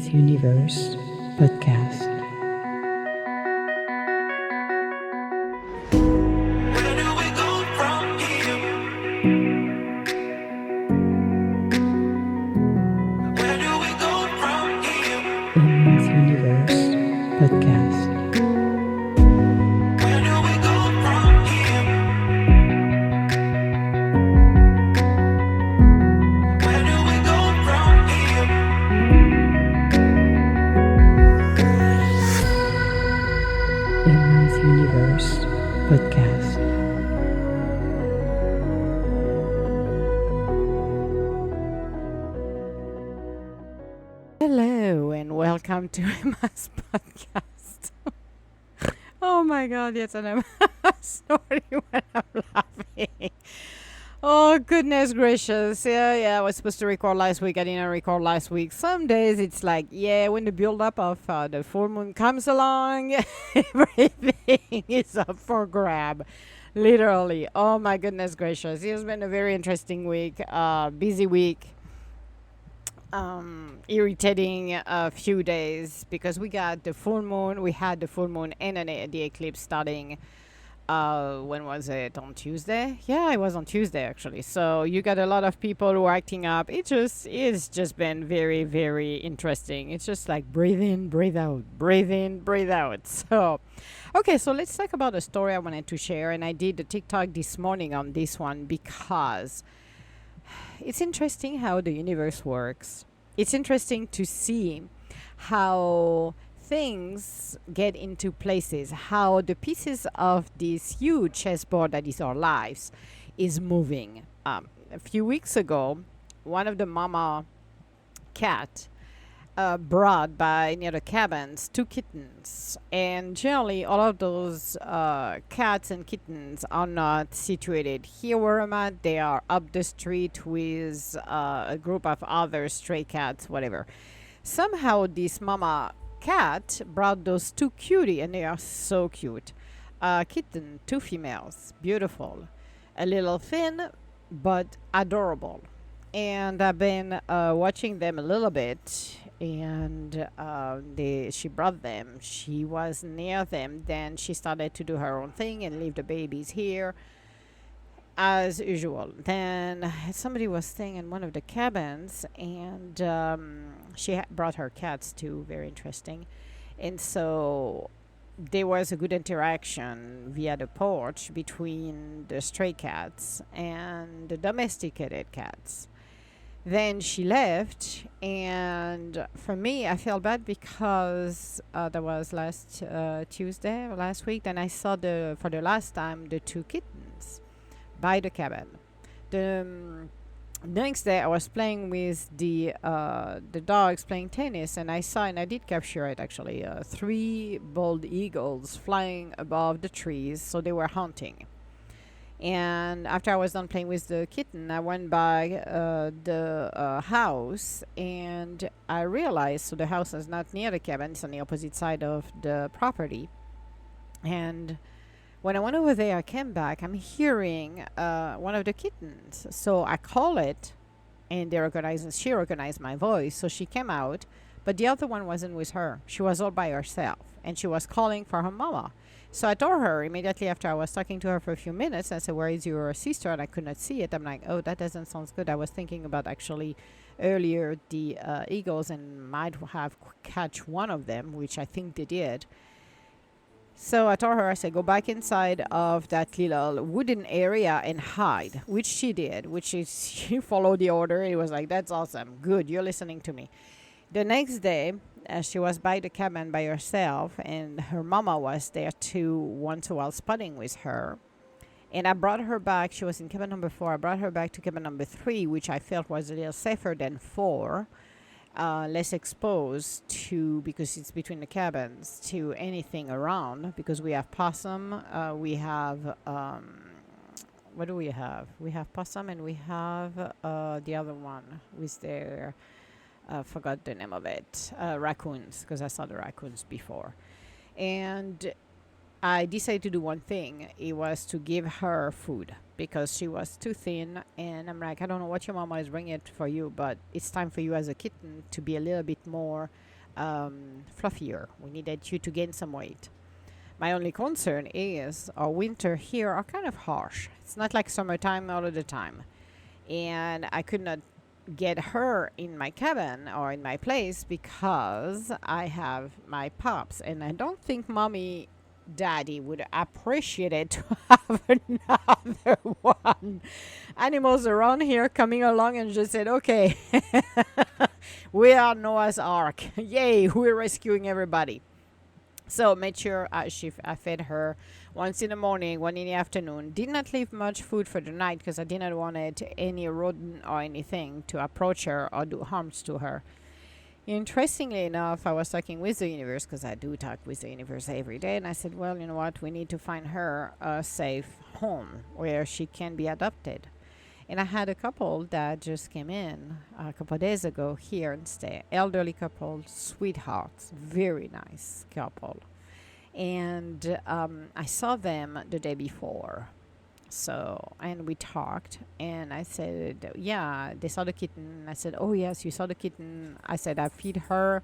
Universe podcast. Where do we go from here? Where do we go from here? Universe podcast. Where do we go from here? Where do we go from here? Universe podcast. Hello and welcome to Emma's podcast. Oh my god, yes, and I'm sorry when I'm laughing. Oh goodness gracious. Yeah, I was supposed to record last week. I didn't record last week. Some days it's like, when the build up of the full moon comes along, everything is up for grab. Literally. Oh my goodness gracious. It has been a very interesting week, busy week. Irritating few days because we got the full moon. We had the full moon and the eclipse starting. When was it? On Tuesday? Yeah, it was on Tuesday actually. So you got a lot of people who are acting up. It's just been very, very interesting. It's just like breathe in, breathe out, breathe in, breathe out. So, okay, so let's talk about a story I wanted to share, and I did a TikTok this morning on this one because it's interesting how the universe works. It's interesting to see how things get into places, how the pieces of this huge chessboard that is our lives is moving. A few weeks ago, one of the mama cat brought by near the cabins two kittens, and generally all of those cats and kittens are not situated here where I'm at. They are up the street with a group of other stray cats, whatever. Somehow this mama cat brought those two cutie, and they are so cute. Kitten, two females, beautiful, a little thin but adorable. And I've been watching them a little bit, and she brought them. She was near them. Then she started to do her own thing and leave the babies here, as usual. Then somebody was staying in one of the cabins, and she brought her cats too. Very interesting. And so there was a good interaction via the porch between the stray cats and the domesticated cats. Then she left, and for me, I felt bad because that was last Tuesday or last week. Then I saw for the last time the two kittens by the cabin. The next day, I was playing with the dogs playing tennis, and I did capture it actually. Three bald eagles flying above the trees, so they were hunting. And after I was done playing with the kitten, I went by the house, and I realized, so the house is not near the cabin, it's on the opposite side of the property. And when I went over there, I came back, I'm hearing one of the kittens. So I call it, and she recognized my voice, so she came out, but the other one wasn't with her. She was all by herself, and she was calling for her mama. So I told her immediately after I was talking to her for a few minutes. I said, "Where is your sister?" And I could not see it. I'm like, "Oh, that doesn't sound good." I was thinking about actually earlier the eagles and might have catch one of them, which I think they did. So I told her, I said, "Go back inside of that little wooden area and hide," which she did, which is she followed the order. It was like, "That's awesome. Good. You're listening to me." The next day, she was by the cabin by herself, and her mama was there too once a while spotting with her. And I brought her back. She was in cabin number 4. I brought her back to cabin number 3, which I felt was a little safer than 4, less exposed to, because it's between the cabins, to anything around, because we have possum, we have, what do we have? We have possum, and we have the other one with their... forgot the name of it, raccoons, because I saw the raccoons before. And I decided to do one thing. It was to give her food because she was too thin. And I'm like, I don't know what your mama is bringing it for you, but it's time for you as a kitten to be a little bit more fluffier. We needed you to gain some weight. My only concern is our winter here are kind of harsh. It's not like summertime all of the time. And I could not get her in my cabin or in my place because I have my pups. And I don't think mommy, daddy would appreciate it to have another one. Animals around here coming along and just said, okay, we are Noah's Ark. Yay, we're rescuing everybody. So made sure I fed her once in the morning, one in the afternoon. Did not leave much food for the night because I did not want any rodent or anything to approach her or do harms to her. Interestingly enough, I was talking with the universe because I do talk with the universe every day, and I said, well, you know what? We need to find her a safe home where she can be adopted. And I had a couple that just came in a couple of days ago here and stay. Elderly couple, sweethearts, very nice couple. And I saw them the day before. So, and we talked, and I said, yeah, they saw the kitten. I said, oh, yes, you saw the kitten. I said, I feed her.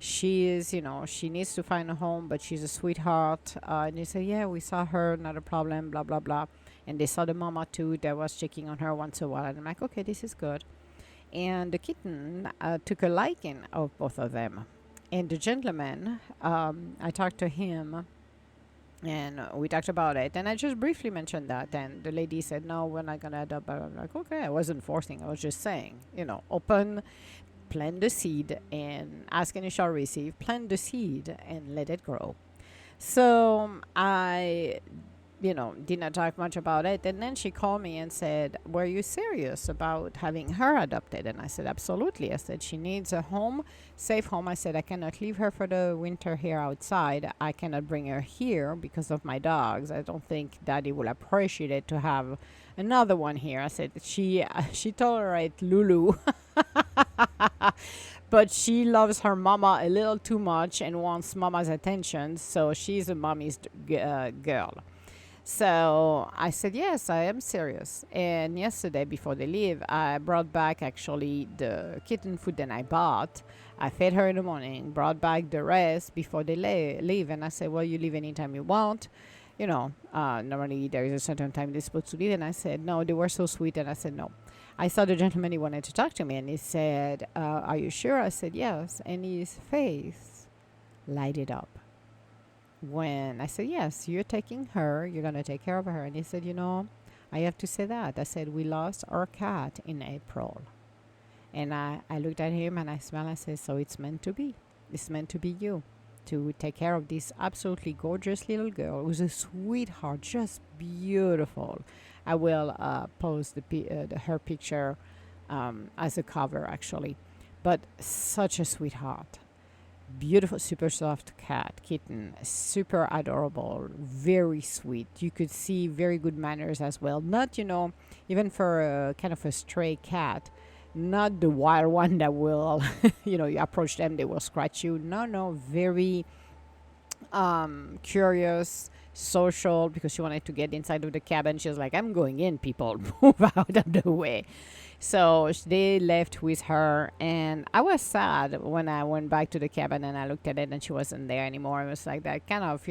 She is, she needs to find a home, but she's a sweetheart. And they said, yeah, we saw her, not a problem, blah, blah, blah. And they saw the mama too that was checking on her once in a while. And I'm like, okay, this is good. And the kitten took a liking of both of them. And the gentleman, I talked to him and we talked about it. And I just briefly mentioned that. And the lady said, no, we're not going to adopt. I'm like, okay, I wasn't forcing. I was just saying, open, plant the seed and ask and you shall receive. Plant the seed and let it grow. So I did not talk much about it. And then she called me and said, were you serious about having her adopted? And I said, absolutely. I said, she needs a home, safe home. I said, I cannot leave her for the winter here outside. I cannot bring her here because of my dogs. I don't think daddy will appreciate it to have another one here. I said, she tolerates Lulu. But she loves her mama a little too much and wants mama's attention. So she's a mommy's girl. So I said, yes, I am serious. And yesterday, before they leave, I brought back actually the kitten food that I bought. I fed her in the morning, brought back the rest before they leave. And I said, well, you leave anytime you want. Normally there is a certain time they're supposed to leave. And I said, no, they were so sweet. And I said, no. I saw the gentleman, he wanted to talk to me. And he said, are you sure? I said, yes. And his face lighted up. When I said, yes, you're taking her, you're going to take care of her. And he said, I have to say that. I said, we lost our cat in April. And I looked at him and I smiled. I said, so it's meant to be. It's meant to be you to take care of this absolutely gorgeous little girl who's a sweetheart, just beautiful. I will post her picture as a cover, actually. But such a sweetheart. Beautiful, super soft kitten, super adorable, very sweet. You could see very good manners as well. Not, even for a kind of a stray cat, not the wild one that will, you approach them, they will scratch you. No, very curious, social, because she wanted to get inside of the cabin. She was like, I'm going in, people, move out of the way. So they left with her, and I was sad when I went back to the cabin and I looked at it and she wasn't there anymore. It was like that kind of,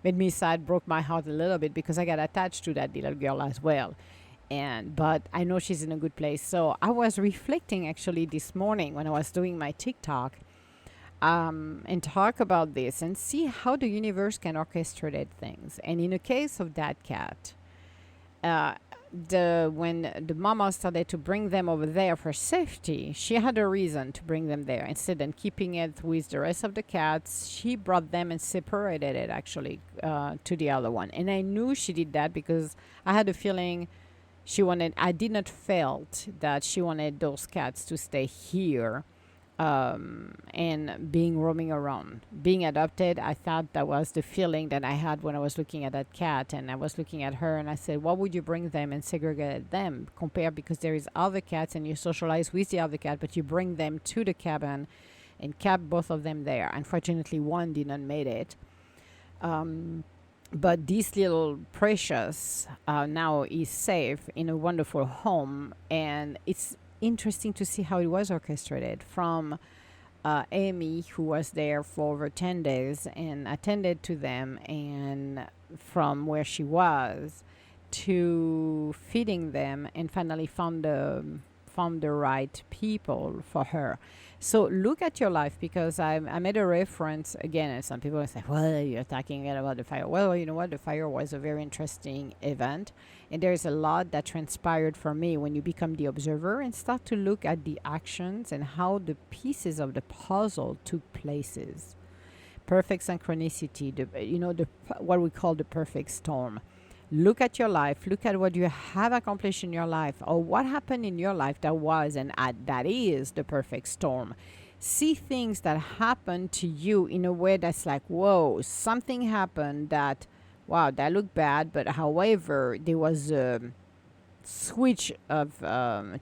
made me sad, broke my heart a little bit because I got attached to that little girl as well. But I know she's in a good place. So I was reflecting actually this morning when I was doing my TikTok and talk about this and see how the universe can orchestrate things. And in the case of that cat, when the mama started to bring them over there for safety, she had a reason to bring them there. Instead of keeping it with the rest of the cats, she brought them and separated it actually to the other one. And I knew she did that because I had a feeling I did not felt that she wanted those cats to stay here and roaming around. Being adopted, I thought that was the feeling that I had when I was looking at that cat, and I was looking at her and I said, what would you bring them and segregate them because there is other cats and you socialize with the other cat, but you bring them to the cabin and kept both of them there. Unfortunately, one did not make it. But this little precious now is safe in a wonderful home, and it's interesting to see how it was orchestrated from Amy, who was there for over 10 days and attended to them, and from where she was to feeding them, and finally found the right people for her. So look at your life, because I made a reference again, and some people will say, well, you're talking again about the fire. Well, you know what? The fire was a very interesting event, and there's a lot that transpired for me when you become the observer and start to look at the actions and how the pieces of the puzzle took places. Perfect synchronicity, what we call the perfect storm. Look at your life, look at what you have accomplished in your life, or what happened in your life that was and that is the perfect storm. See things that happened to you in a way that's like, whoa, something happened that, wow, that looked bad, but however, there was a switch of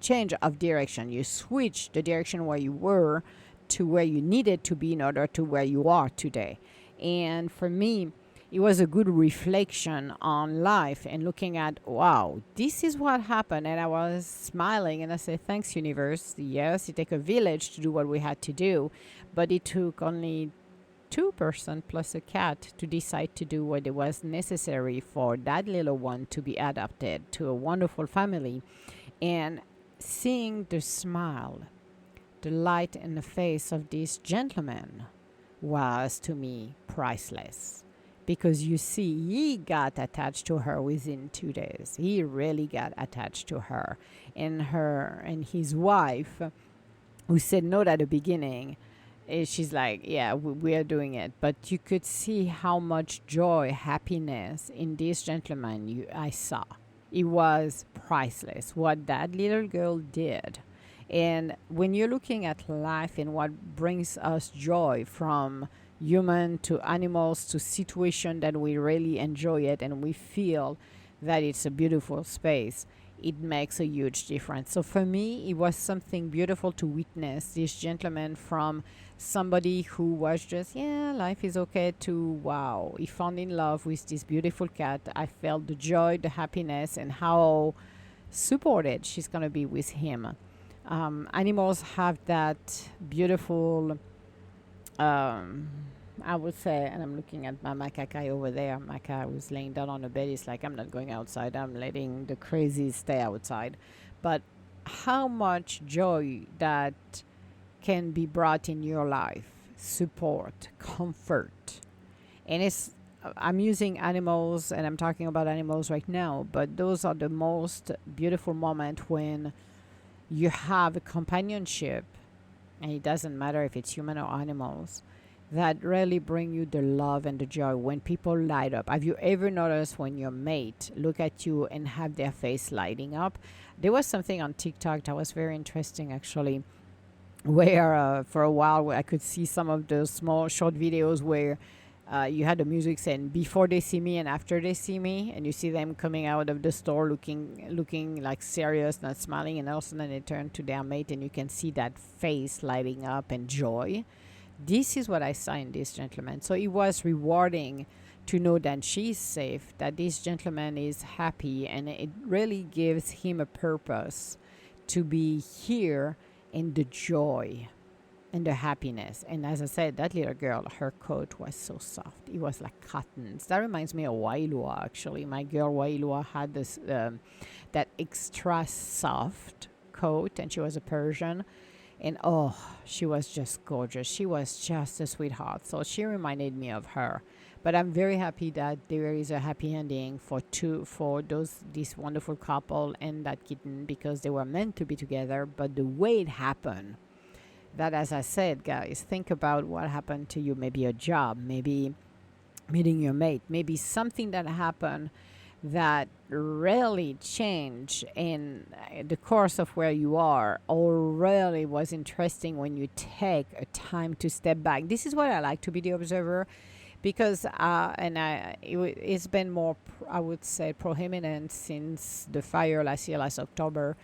change of direction. You switched the direction where you were to where you needed to be in order to where you are today. And for me, it was a good reflection on life and looking at, wow, this is what happened. And I was smiling and I said, thanks, universe. Yes, it took a village to do what we had to do, but it took only two-person plus a cat to decide to do what it was necessary for that little one to be adopted to a wonderful family. And seeing the smile, the light in the face of this gentleman was to me priceless, because you see, he got attached to her within 2 days. He really got attached to her. And his wife, who said no at the beginning, she's like, yeah, we are doing it. But you could see how much joy, happiness in this gentleman I saw. It was priceless what that little girl did. And when you're looking at life and what brings us joy, from human to animals to situation that we really enjoy it and we feel that it's a beautiful space, it makes a huge difference. So for me, it was something beautiful to witness this gentleman, from somebody who was just, yeah, life is okay, to wow, he found in love with this beautiful cat. I felt the joy, the happiness, and how supported she's going to be with him. Animals have that beautiful, I would say, and I'm looking at my macaque over there. Maca was laying down on the bed. He's like, I'm not going outside. I'm letting the crazies stay outside. But how much joy that can be brought in your life, support, comfort. And I'm using animals, and I'm talking about animals right now, but those are the most beautiful moments when you have a companionship, and it doesn't matter if it's human or animals, that really bring you the love and the joy when people light up. Have you ever noticed when your mate look at you and have their face lighting up? There was something on TikTok that was very interesting, actually, where for a while I could see some of those small short videos where you had the music saying before they see me and after they see me, and you see them coming out of the store looking like serious, not smiling, and all of a sudden they turn to their mate and you can see that face lighting up and joy. This is what I saw in this gentleman. So it was rewarding to know that she's safe, that this gentleman is happy, and it really gives him a purpose to be here in the joy and the happiness. And as I said, that little girl, her coat was so soft. It was like cottons. That reminds me of Wailua, actually. My girl Wailua had this that extra soft coat, and she was a Persian. And oh, she was just gorgeous. She was just a sweetheart. So she reminded me of her. But I'm very happy that there is a happy ending for this wonderful couple and that kitten, because they were meant to be together. But the way it happened, that, as I said, guys, think about what happened to you. Maybe a job, maybe meeting your mate, maybe something that happened that really changed in the course of where you are, or really was interesting when you take a time to step back. This is what I like to be the observer, because it's been more, I would say, prominent since the fire last year, last October,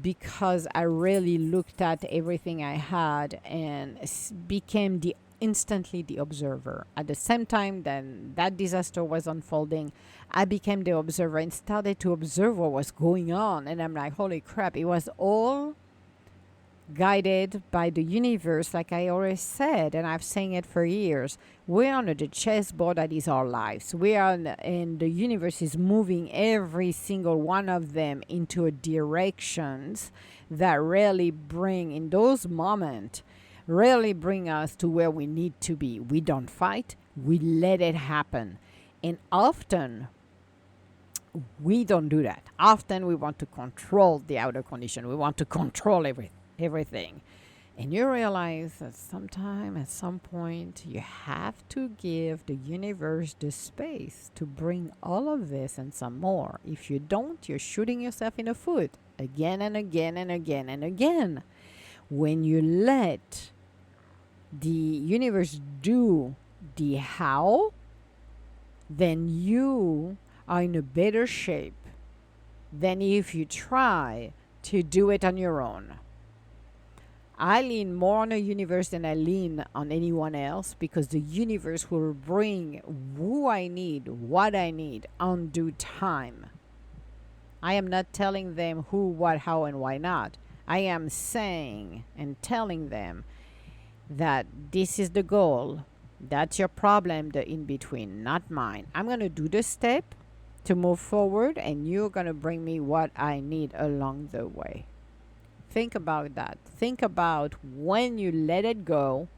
because I really looked at everything I had and became the instantly the observer. At the same time then that disaster was unfolding, I became the observer and started to observe what was going on. And I'm like, holy crap, it was all guided by the universe, like I always said, and I've saying it for years. We're on the chessboard that is our lives. We are, and the universe is moving every single one of them into directions that really bring, in those moments, really bring us to where we need to be. We don't fight, we let it happen. And often, we don't do that. Often we want to control the outer condition. We want to control everything. And you realize that sometime, at some point, you have to give the universe the space to bring all of this and some more. If you don't, you're shooting yourself in the foot again and again and again and again. When you let the universe do the how, then you are in a better shape than if you try to do it on your own. I lean more on the universe than I lean on anyone else, because the universe will bring who I need, what I need, on due time. I am not telling them who, what, how, and why not. I am saying and telling them that this is the goal. That's your problem, the in between, not mine. I'm going to do the step to move forward, and you're going to bring me what I need along the way. Think about that. Think about when you let it go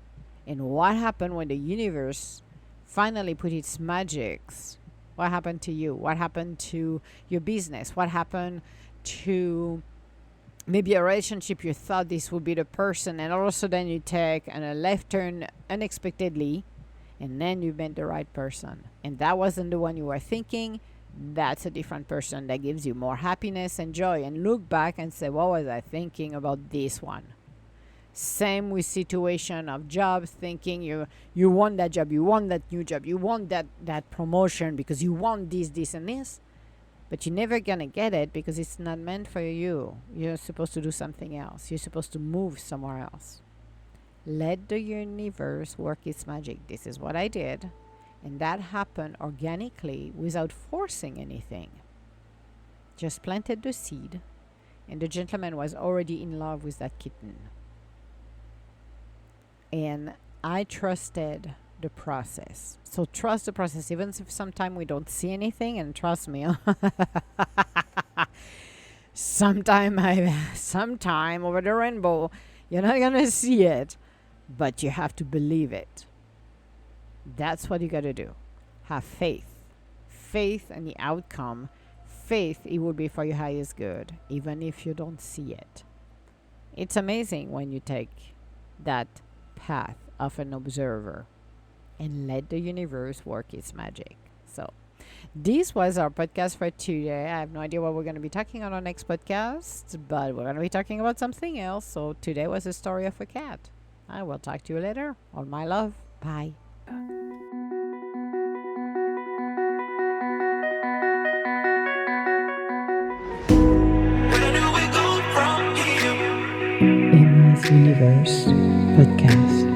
and what happened when the universe finally put its magics. What happened to you? What happened to your business? What happened to maybe a relationship? You thought this would be the person, and all of a sudden you take a left turn unexpectedly, and then you met the right person. And that wasn't the one you were thinking. That's a different person that gives you more happiness and joy. And look back and say, what was I thinking about this one? Same with situation of jobs, thinking you want that job, you want that new job, you want that promotion because you want this and this, but you're never gonna get it because it's not meant for you. You're supposed to do something else. You're supposed to move somewhere else. Let the universe work its magic. This is what I did. And that happened organically without forcing anything. Just planted the seed, and the gentleman was already in love with that kitten. And I trusted the process. So trust the process, even if sometimes we don't see anything. And trust me, sometime over the rainbow, you're not gonna see it, but you have to believe it. That's what you got to do. Have faith. Faith in the outcome. Faith it will be for your highest good, even if you don't see it. It's amazing when you take that path of an observer and let the universe work its magic. So, this was our podcast for today. I have no idea what we're going to be talking on our next podcast, but we're going to be talking about something else. So, today was the story of a cat. I will talk to you later. All my love. Bye. Where do we go from here? Emma's Universe Podcast.